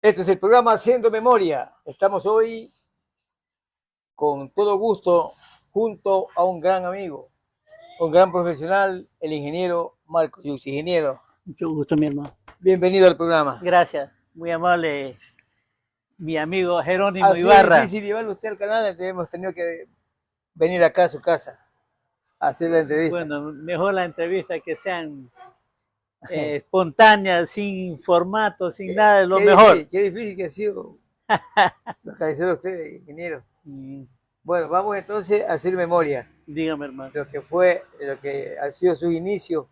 Este es el programa Haciendo Memoria. Estamos hoy con todo gusto junto a un gran amigo, un gran profesional, el ingeniero Marcos Yuxi. Ingeniero, Mucho gusto, mi hermano. bienvenido al programa. Gracias, muy amable mi amigo Jerónimo Ha sido Ibarra. difícil llevarlo usted al canal, entonces hemos tenido que venir acá a su casa a hacer la entrevista. Bueno, mejor la entrevista que sean espontáneas, sin formato, sin nada, es lo mejor. Qué difícil que ha sido localizar a usted, ingeniero. Mm, Bueno, vamos entonces a hacer memoria. Dígame, hermano. Lo que ha sido su inicio.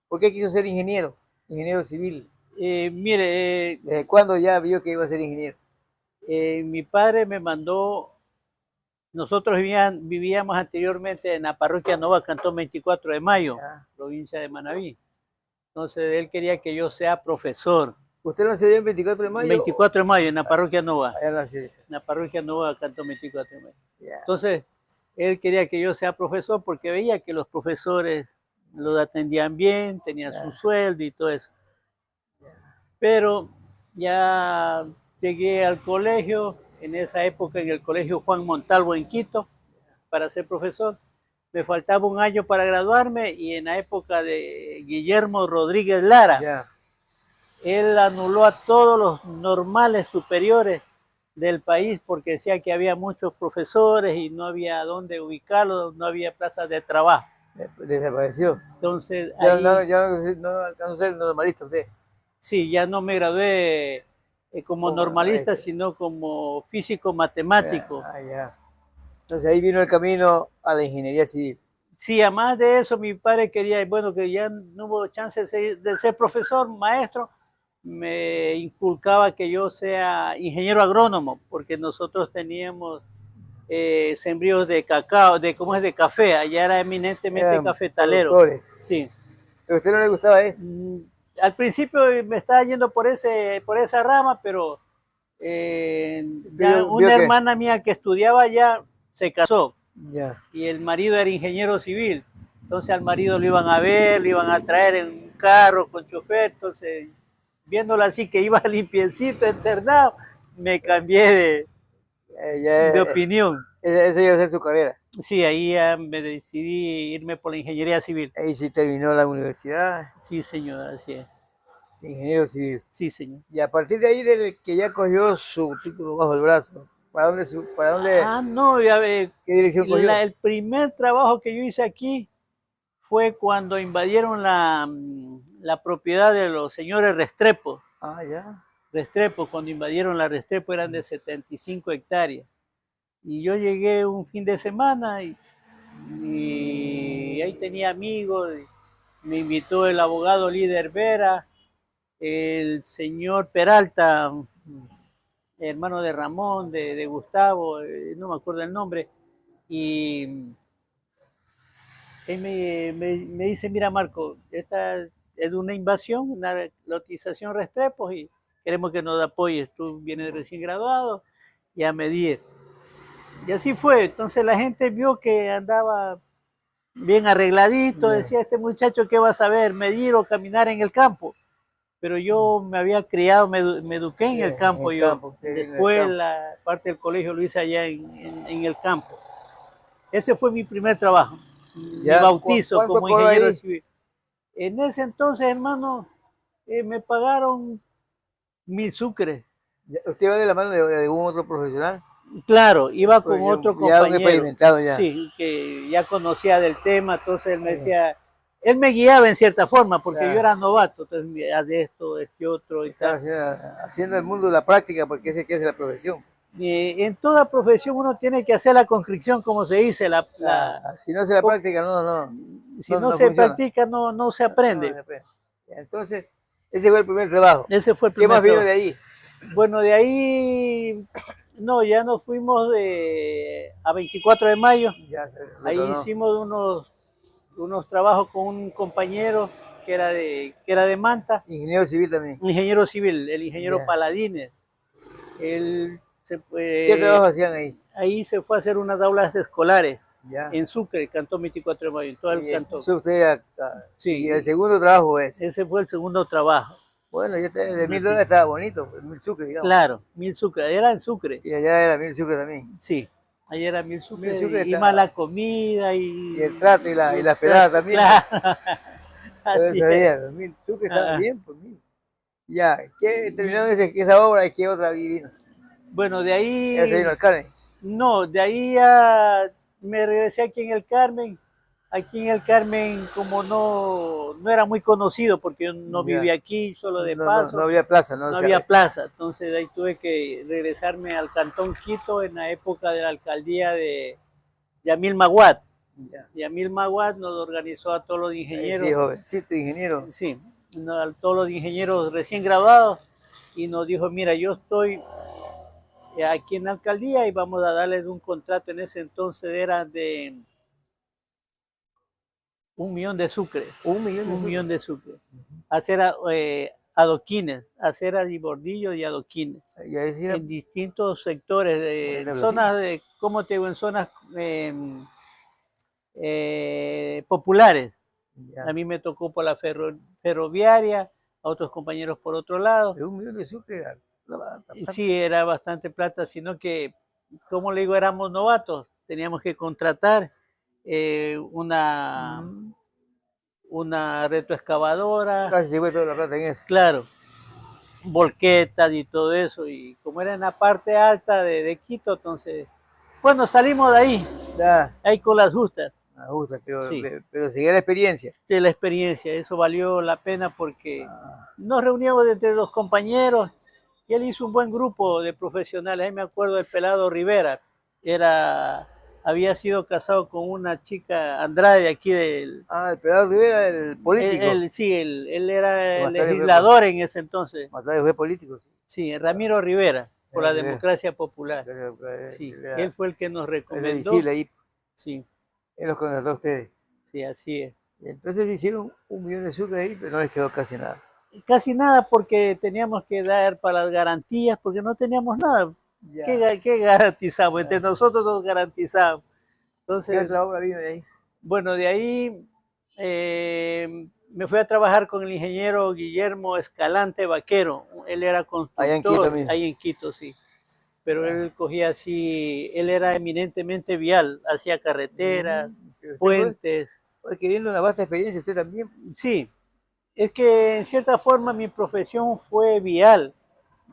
¿Por qué quiso ser ingeniero? Ingeniero civil. Mire, ¿Desde cuándo ya vio que iba a ser ingeniero? mi padre me mandó, nosotros vivíamos anteriormente en la parroquia Nova, Cantón 24 de Mayo, provincia de Manabí. Entonces él quería que yo sea profesor. ¿Usted nació el 24 de mayo? 24 de mayo, en la parroquia Nova. En la parroquia Nova, Cantón 24 de mayo. Yeah. Entonces, él quería que yo sea profesor porque veía que los profesores los atendían bien, tenían su sueldo y todo eso. Pero ya llegué al colegio, en esa época en el colegio Juan Montalvo en Quito, para ser profesor. Me faltaba un año para graduarme y en la época de Guillermo Rodríguez Lara, él anuló a todos los normales superiores del país porque decía que había muchos profesores y no había dónde ubicarlos, no había plazas de trabajo. Desapareció. Entonces, ya ahí, no alcanzó a ser normalista usted. Sí, ya no me gradué como normalista, sino como físico matemático. Ya. Entonces ahí vino el camino a la ingeniería civil. Sí, además de eso, mi padre quería, bueno, que ya no hubo chance de ser profesor, maestro, me inculcaba que yo sea ingeniero agrónomo, porque nosotros teníamos sembríos de cacao, de café, allá era eminentemente cafetalero. Sí. ¿Pero a usted no le gustaba eso? Al principio me estaba yendo por esa rama, pero ya una hermana mía que estudiaba allá se casó. Y el marido era ingeniero civil. Entonces al marido lo iban a ver, lo iban a traer en un carro con chofer. Entonces, viéndolo así que iba limpiecito, internado, me cambié de opinión. Esa iba a ser su carrera. Sí, ahí ya me decidí irme por la ingeniería civil. Ahí sí terminó la universidad. Sí, señor, así es. Ingeniero civil. Sí, señor. Y a partir de ahí, desde que ya cogió su título bajo el brazo, ¿para dónde? No, ya ve. ¿Qué dirección cogió? El primer trabajo que yo hice aquí fue cuando invadieron la propiedad de los señores Restrepo. Ya. Restrepo, cuando invadieron la Restrepo eran de 75 hectáreas. Y yo llegué un fin de semana y ahí tenía amigos. Me invitó el abogado líder Vera, el señor Peralta, hermano de Ramón, de Gustavo, no me acuerdo el nombre, y él me dice, mira Marco, esta es una invasión, una lotización Restrepo y queremos que nos apoyes, tú vienes recién graduado y a medir. Y así fue, entonces la gente vio que andaba bien arregladito, decía, este muchacho qué va a saber, medir o caminar en el campo. Pero yo me había criado, me eduqué en el campo yo. La escuela, parte del colegio lo hice allá en el campo. Ese fue mi primer trabajo. Mi bautizo como ingeniero civil. En ese entonces, hermano, me pagaron 1.000 sucres. ¿Usted iba de la mano de algún otro profesional? Claro, iba con otro compañero. Experimentado ya. Sí, que ya conocía del tema, entonces él me decía, él me guiaba en cierta forma, porque yo era novato, entonces haz de esto, este otro y tal. Haciendo el mundo la práctica, porque ese que es la profesión. En toda profesión uno tiene que hacer la conscripción, como se dice. Si no se la práctica, no. Si no se practica, no se aprende. Entonces, ese fue el primer trabajo. Ese fue el primer trabajo. ¿Qué más vino de ahí? Bueno, de ahí, no, ya nos fuimos a 24 de mayo. Ahí hicimos unos trabajos con un compañero que era de Manta. Ingeniero civil también. Ingeniero civil, el ingeniero Paladines. Él ¿Qué trabajo hacían ahí? Ahí se fue a hacer unas aulas escolares. En Sucre, Cantón 24 de mayo, en todo el cantón. Sí, y el segundo trabajo es. Ese fue el segundo trabajo. Bueno, ya de Así. $1000 estaba bonito, pues, 1000 sucres, digamos. Claro, 1000 sucre, era en sucre. Y allá era 1000 sucres también. Sí, ahí era 1000 1000 sucre sucres y más está, la comida y el trato y y el las peladas trato, también, pues. claro, Por así eso era. había, 1000 sucres estaban Ah, bien, pues 1000. Ya, ¿qué y terminaron esa obra y qué otra vino? bueno, de Ya se ahí, vino al Carmen. no, de ahí ya me regresé aquí en el Carmen. Aquí en el Carmen, como no era muy conocido, porque yo no Ya. vivía aquí, solo de No paso, había plaza, no no se había plaza. Entonces de ahí tuve que regresarme al Cantón Quito en la época de la alcaldía de Yamil Maguad. ya. Yamil Maguad nos organizó a todos los Sí, ingenieros, jovencito, ingeniero. sí, a todos los ingenieros recién graduados y nos dijo, mira, yo estoy aquí en la alcaldía y vamos a darles un contrato. En ese entonces era de 1 millón de sucre, 1 millón de 1 millón sucres. de sucre. Hacer adoquines, aceras y bordillos y adoquines Y ahí sí era, en distintos sectores, bueno, pero sí. zonas de, ¿cómo te digo? En zonas populares. A Ya. mí me tocó por la ferroviaria, a otros compañeros por otro lado. De 1 millón de sucres era Y plata. sí, era bastante plata, sino que, como le digo, éramos novatos, teníamos que contratar eh, una, Mm, una retroexcavadora, Casi se fue toda la plata en eso. claro, volquetas y todo eso, y como era en la parte alta de Quito, entonces, bueno, salimos de Ya, ahí con las justas, me gusta, sí, pero seguía la experiencia. de la experiencia, eso valió la pena porque Ah, nos reuníamos entre los compañeros y él hizo un buen grupo de profesionales. Ahí me acuerdo del pelado Rivera, había sido casado con una chica Andrade aquí del, el Pedro Rivera, el político. sí, él Que era el más tarde legislador en ese entonces, fue político. Sí. sí, Ramiro Rivera, por Pedro la Rivera. democracia popular, sí, él Era fue el que nos recomendó, visible ahí. sí, Él los contrató a ustedes. sí, así es. Y entonces hicieron 1 millón de sucres ahí, pero no les quedó casi nada. Casi nada porque teníamos que dar para las garantías, porque no teníamos nada. Ya. ¿Qué garantizamos? Entre Ya. nosotros nos garantizamos. ¿Qué Entonces, otra obra vino de ahí? bueno, de ahí me fui a trabajar con el ingeniero Guillermo Escalante Vaquero. Él era Allá en Quito constructor mismo. ahí en Quito, sí. Pero Ya. él cogía así, él era eminentemente vial, hacía carreteras, Pero usted puentes. fue adquiriendo una vasta experiencia, usted también. Sí, es que en cierta forma mi profesión fue vial.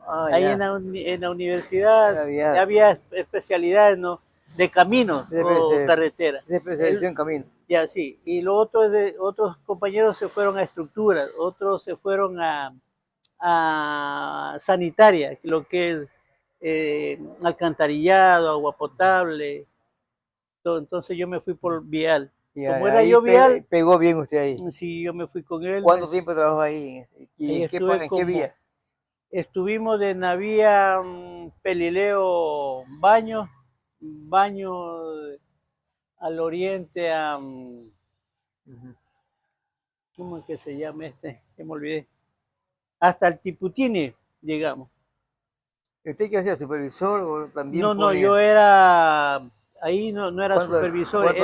Ahí Ya. en la universidad Era vial. había especialidades, ¿no? De caminos o carreteras. Se especializó en camino. Ya sí. Y lo otro es de otros compañeros se fueron a estructuras, otros se fueron a sanitaria, lo que es alcantarillado, agua potable. Entonces yo me fui por vial. Y Como era ahí yo vial, pegó bien usted ahí. sí, yo me fui con él. ¿Cuánto tiempo trabajó ahí? ¿Y Ahí estuve en qué como vías? Estuvimos de Navía, Pelileo, Baño al oriente Ujú. ¿cómo es que se llama este? Que me olvidé. Hasta el Tiputini llegamos. ¿Y usted qué hacía? ¿Supervisor o también No, no, yo ponía? era, ahí no era ¿Cuánto, supervisor, cuánto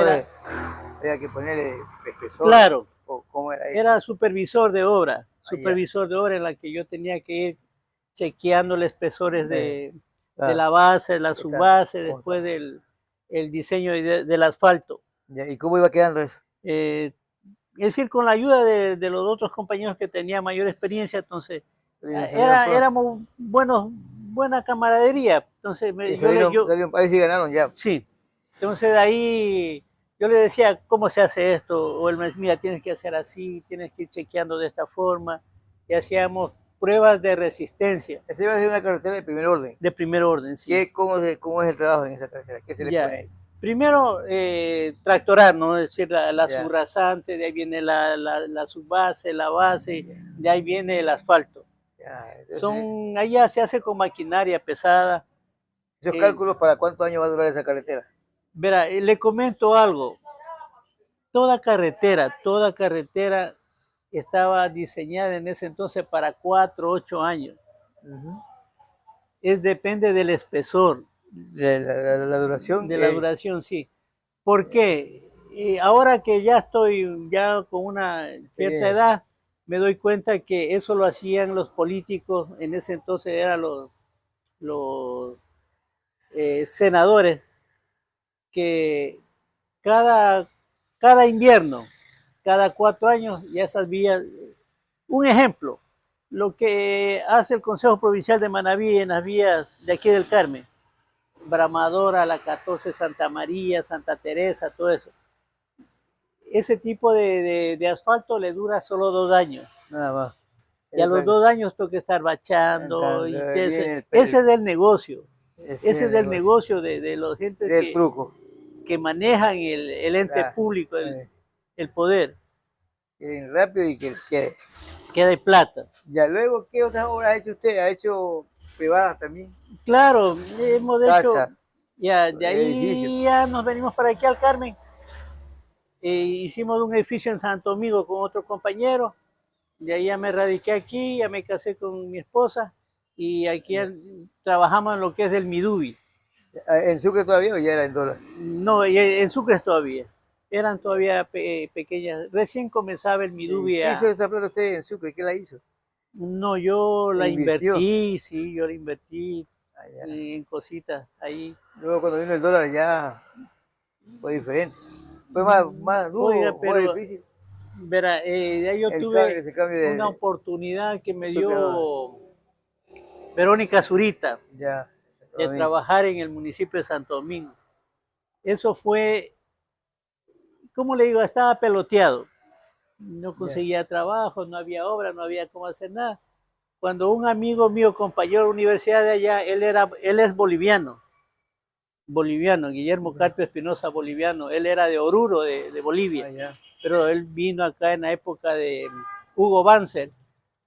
había que ponerle espesor? claro, ¿O cómo era eso? era Allá. supervisor de obra en la que yo tenía que ir chequeando los espesores Eh, de ah, la base, la ¿qué tal? subbase, ¿Cómo después está? el diseño del asfalto. Ya, ¿y cómo iba quedando eso? Eh, es decir, con la ayuda de los otros compañeros que tenían mayor experiencia, entonces Y salieron pronto. éramos buena camaradería. Entonces Y salieron, ahí sí ganaron ya. sí, entonces de ahí yo le decía cómo se hace esto, o él me decía, mira, tienes que hacer así, tienes que ir chequeando de esta forma, y hacíamos pruebas de resistencia Esa iba a ser una carretera de primer orden. de primer orden, sí. ¿Cómo es el trabajo en esa carretera? ¿Qué se le pone Ya, ahí? primero tractorar, ¿no? Es decir, la Ya, subrasante, de ahí viene la subbase, la base, de ahí viene el asfalto. ya. Entonces, Allá se hace con maquinaria pesada. esos Eh, cálculos para cuántos años va a durar esa carretera. Verá, le comento algo, toda carretera estaba diseñada en ese entonces para 4, 8 años. Ujú. Depende del espesor, La duración, de la duración, sí. ¿Por qué? Ahora que ya estoy ya con una cierta experiencia. edad, me doy cuenta que eso lo hacían los políticos, en ese entonces eran los senadores, que cada, cada invierno, cada 4 años, ya esas vías, un ejemplo, lo que hace el Consejo Provincial de Manabí en las vías de aquí del Carmen, Bramadora, la 14, Santa María, Santa Teresa, todo eso. Ese tipo de asfalto le dura solo 2 años. Nada más. Y a los 2 años toca estar bachando. Y ese es el negocio. Ese es el negocio de los gentes del truco. Que manejan el ente público, el poder. Quieren rápido y que quiere. Queda de plata. Ya luego, ¿qué otras obras ha hecho usted? ¿Ha hecho privadas también? Claro, hemos hecho, Casa, ya de ahí edificio. ya nos venimos para aquí al Carmen. Hicimos un edificio en Santo Domingo con otro compañero. De ahí ya me radiqué aquí, ya me casé con mi esposa y aquí trabajamos en lo que es el Midubi. ¿En Sucre todavía o ya era en dólar? No, en Sucre todavía. Eran todavía pequeñas. Recién comenzaba el Midubi. ¿Qué hizo esa plata usted en Sucre? ¿Qué la hizo? No, yo la invirtió? Invertí, sí, yo la invertí en cositas ahí. Luego cuando vino el dólar ya fue diferente. Fue más duro, Oiga, pero, más difícil. Verá, de ahí yo tuve una oportunidad que me dio Verónica Zurita de trabajar en el municipio de Santo Domingo. Eso fue, ¿cómo le digo? Estaba peloteado. No conseguía trabajo, no había obra, no había cómo hacer nada. Cuando un amigo mío, compañero de la universidad de allá, él es boliviano, Guillermo Carpio Espinosa, boliviano. Él era de Oruro, de Bolivia. Pero él vino acá en la época de Hugo Banzer,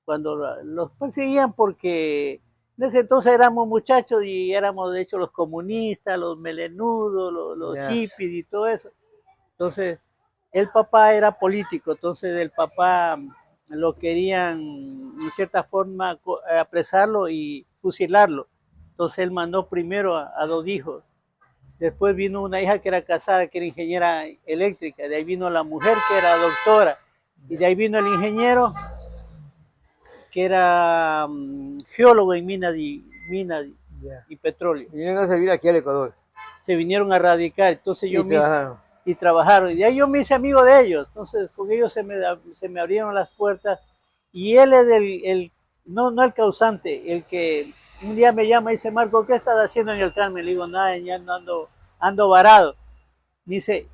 cuando los perseguían porque en ese entonces éramos muchachos y éramos de hecho los comunistas, los melenudos, los hippies y todo eso. Entonces, el papá era político, entonces el papá lo querían en cierta forma apresarlo y fusilarlo. Entonces él mandó primero a 2 hijos. Después vino una hija que era casada, que era ingeniera eléctrica. De ahí vino la mujer, que era doctora. Y de ahí vino el ingeniero, que era geólogo en minas y petróleo. Vinieron a servir aquí al Ecuador. Se vinieron a radicar. Entonces yo y trabajaron. Y de ahí yo me hice amigo de ellos. Entonces con ellos se me abrieron las puertas. Y él es no el causante, el que un día me llama y dice, Marco, ¿qué estás haciendo en el Carmen? Le digo, nada, ya no ando varado. Me dice,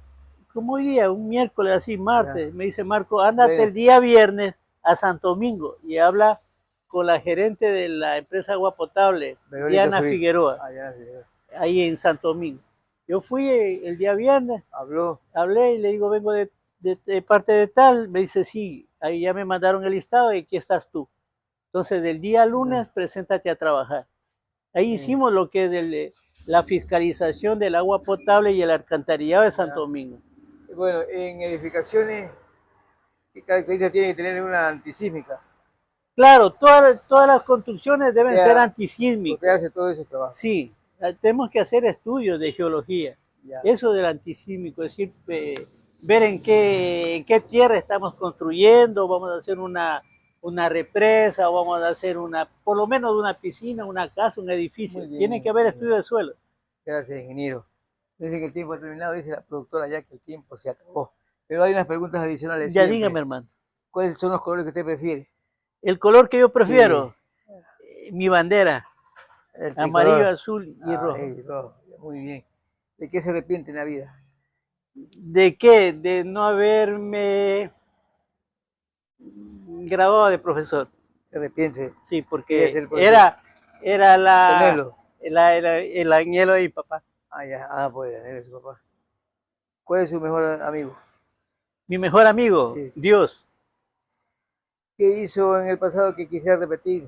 ¿cómo hoy día? Un miércoles así, martes. Me dice, Marco, ándate el día viernes a Santo Domingo y habla con la gerente de la empresa Agua Potable, Diana Figueroa, ahí en Santo Domingo. Yo fui el día viernes, hablé y le digo, vengo de parte de tal. Me dice, sí, ahí ya me mandaron el listado y aquí estás tú. Entonces, del día lunes, preséntate a trabajar. Ahí hicimos lo que es la fiscalización del agua potable y el alcantarillado de Santo Domingo. Bueno, en edificaciones, ¿qué características tiene que tener una antisísmica? Claro, todas las construcciones deben ser antisísmicas. Usted hace todo ese trabajo. Sí, tenemos que hacer estudios de geología. Eso del antisísmico, es decir, ver en qué tierra estamos construyendo, vamos a hacer una represa, o vamos a hacer por lo menos una piscina, una casa, un edificio. Tiene que haber estudio de suelo. Gracias, ingeniero. Dice que el tiempo ha terminado, dice la productora ya que el tiempo se acabó. Pero hay unas preguntas adicionales. Ya dígame, hermano. ¿Cuáles son los colores que usted prefiere? El color que yo prefiero, mi bandera, amarillo, azul y rojo. Muy bien. ¿De qué se arrepiente en la vida? ¿De qué? De no haberme graduado de profesor. ¿Se arrepiente? Sí, porque era el anhelo de mi papá. Pues es su papá. ¿Cuál es su mejor amigo? Mi mejor amigo, Dios. ¿Qué hizo en el pasado que quisiera repetir?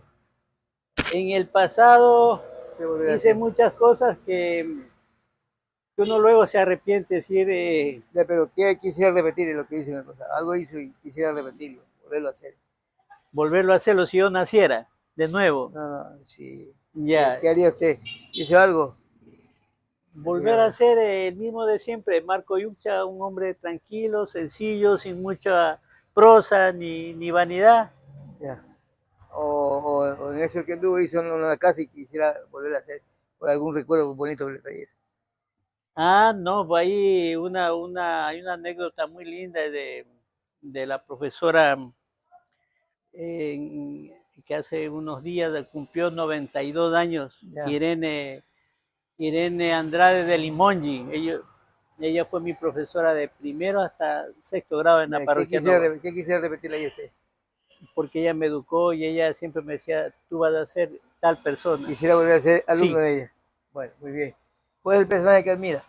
En el pasado hice muchas cosas que uno luego se arrepiente, decir... pero ¿qué quisiera repetir en lo que hizo en el pasado? Algo hizo y quisiera repetirlo, volverlo a hacer. Volverlo a hacerlo si yo naciera, de nuevo. Sí. Ya. ¿Qué haría usted? ¿Hizo algo? Volver a ser el mismo de siempre, Marco Yucha, un hombre tranquilo, sencillo, sin mucha prosa ni vanidad. Ya. O en eso que anduvo hizo en una casa y quisiera volver a hacer, por algún recuerdo bonito que le trayese. Ah, no, pues ahí hay una anécdota muy linda de la profesora en- que hace unos días cumplió 92 años, Ya. Irene Andrade de Limongi. Ella fue mi profesora de primero hasta sexto grado en la Ya, ¿qué parroquia Nova, qué quisiera repetirle ahí a usted? porque ella me educó y ella siempre me decía, tú vas a ser tal persona. Quisiera volver a ser alumno Sí, de ella. Bueno, muy bien. ¿Cuál es el personaje que admira?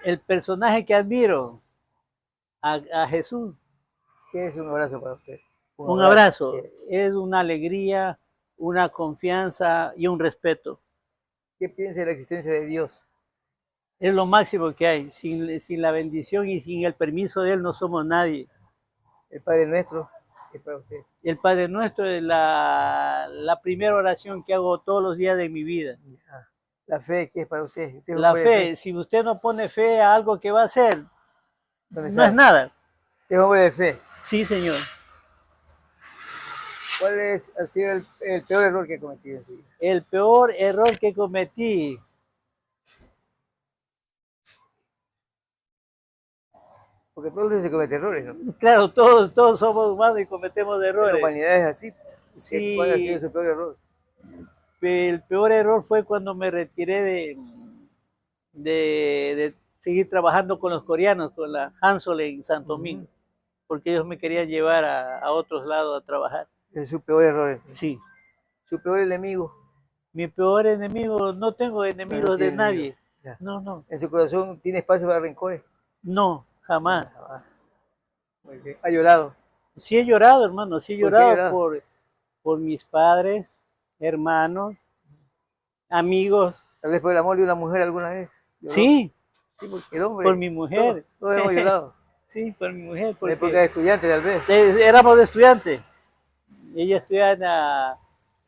el personaje que admiro, a Jesús, ¿Qué es un abrazo para usted? Un un abrazo. abrazo, es una alegría, una confianza y un respeto. ¿Qué piensa de la existencia de Dios? Es lo máximo que hay. Sin la bendición y sin el permiso de Él no somos nadie. El Padre Nuestro, ¿qué es para usted? El Padre Nuestro es la primera oración que hago todos los días de mi vida. Ya. La fe, ¿qué es para usted? Usted es un La hombre de fe. fe, si usted no pone fe a algo que va a hacer, No le no es sabe. nada. Usted es un hombre de fe. Sí, señor. ¿Cuál ha sido el peor error que ha cometido en su vida? El peor error que cometí. Porque todos los días se cometen errores, ¿no? Claro, todos somos humanos y cometemos La errores. humanidad es así. ¿Cuál ha sido Sí, su peor error? el peor error fue cuando me retiré de seguir trabajando con los coreanos, con la Hansol en Santo Domingo, porque ellos me querían llevar a otros lados a trabajar. Es su peor error. Entonces. Sí, Su peor enemigo. mi peor enemigo, no tengo No, no enemigos de tiene enemigo. nadie. Ya. No, no, En su corazón tiene espacio para rencores. no, jamás. Ah, muy bien. Ha llorado. Sí he llorado, hermano, sí he ¿Por qué ha llorado llorado? por mis padres, hermanos, amigos. Tal vez por el amor de una mujer alguna vez. Lloró. Sí, Sí, porque el por hombre, mi mujer. todos hemos llorado. Sí, por mi mujer, En la época porque de estudiante, tal vez. éramos de estudiantes. Ella estudiaba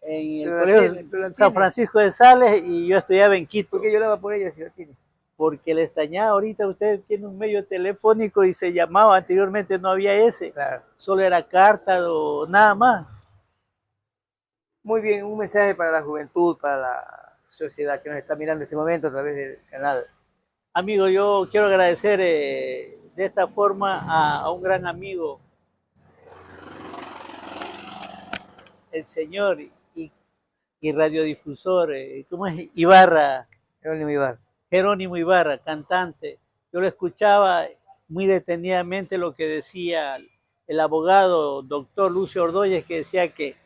en el colegio Pero la San tiene. Francisco de Sales y yo estudiaba en ¿Por Quito. qué lloraba por ella si la tiene? Porque le extrañaba. Ahorita usted tiene un medio telefónico y se llamaba, anteriormente no había ese, Claro. solo era carta o nada más. Muy bien, un mensaje para la juventud, para la sociedad que nos está mirando en este momento a través del canal. Amigo, yo quiero agradecer de esta forma a un gran amigo, el señor y radiodifusor, ¿cómo es? Ibarra, Jerónimo Ibar. Jerónimo Ibarra, cantante. Yo lo escuchaba muy detenidamente lo que decía el abogado doctor Lucio Ordóñez, que decía que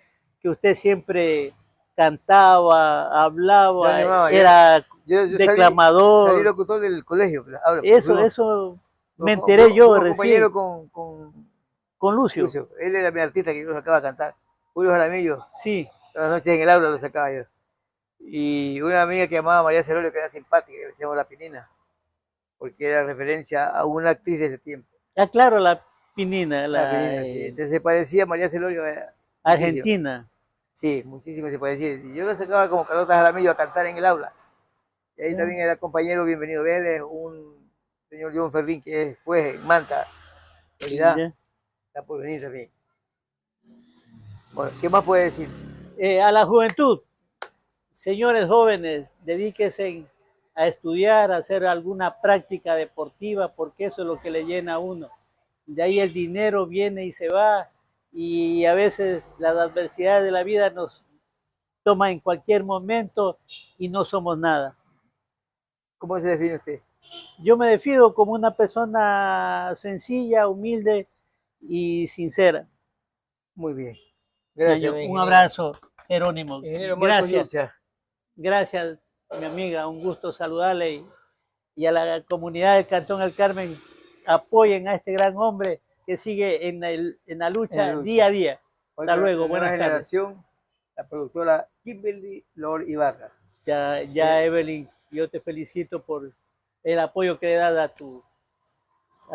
usted siempre cantaba, Yo hablaba, animaba, era yo salí declamador. locutor del colegio. Ahora, Eso me enteré yo fuimos recién compañeros con con Lucio. Lucio. Él era mi artista que yo sacaba a cantar. Julio Jaramillo, Sí, todas las noches en el aula lo sacaba yo. Y una amiga que llamaba María Celorio, que era simpática, que le decíamos La Pinina, porque era referencia a una actriz de ese tiempo. ah, claro, la Pinina, La la Pinina, sí. Entonces se parecía a María Celorio muchísimo. Argentina. Sí, muchísimo se parecía. Y yo la sacaba como Carlota Jaramillo a cantar en el aula. Y ahí también era compañero Bienvenido Vélez, un señor John Ferrín que es juez en Manta, calidad, ¿Ya? está por venir también. Bueno, ¿qué más puede decir? A la juventud, señores jóvenes, dedíquense a estudiar, a hacer alguna práctica deportiva, porque eso es lo que le llena a uno. De ahí el dinero viene y se va, y a veces las adversidades de la vida nos toman en cualquier momento y no somos nada. ¿Cómo se define usted? Yo me defino como una persona sencilla, humilde y sincera. Muy bien. Gracias, mi Un ingeniero. abrazo, Jerónimo. Ingeniero Marcos Gracias. Yucha. Gracias, mi amiga, un gusto saludarle y a la comunidad del Cantón El Carmen, apoyen a este gran hombre que sigue en la lucha día a día. Hoy Hasta con luego, la nueva buenas tardes. generación, la productora Kimberly Lord Ibarra. Ya Evelyn, yo te felicito por el apoyo que le das a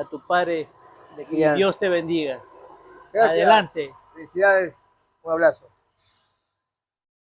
tu padre, y Dios te bendiga. Gracias. Adelante. Felicidades. Un abrazo.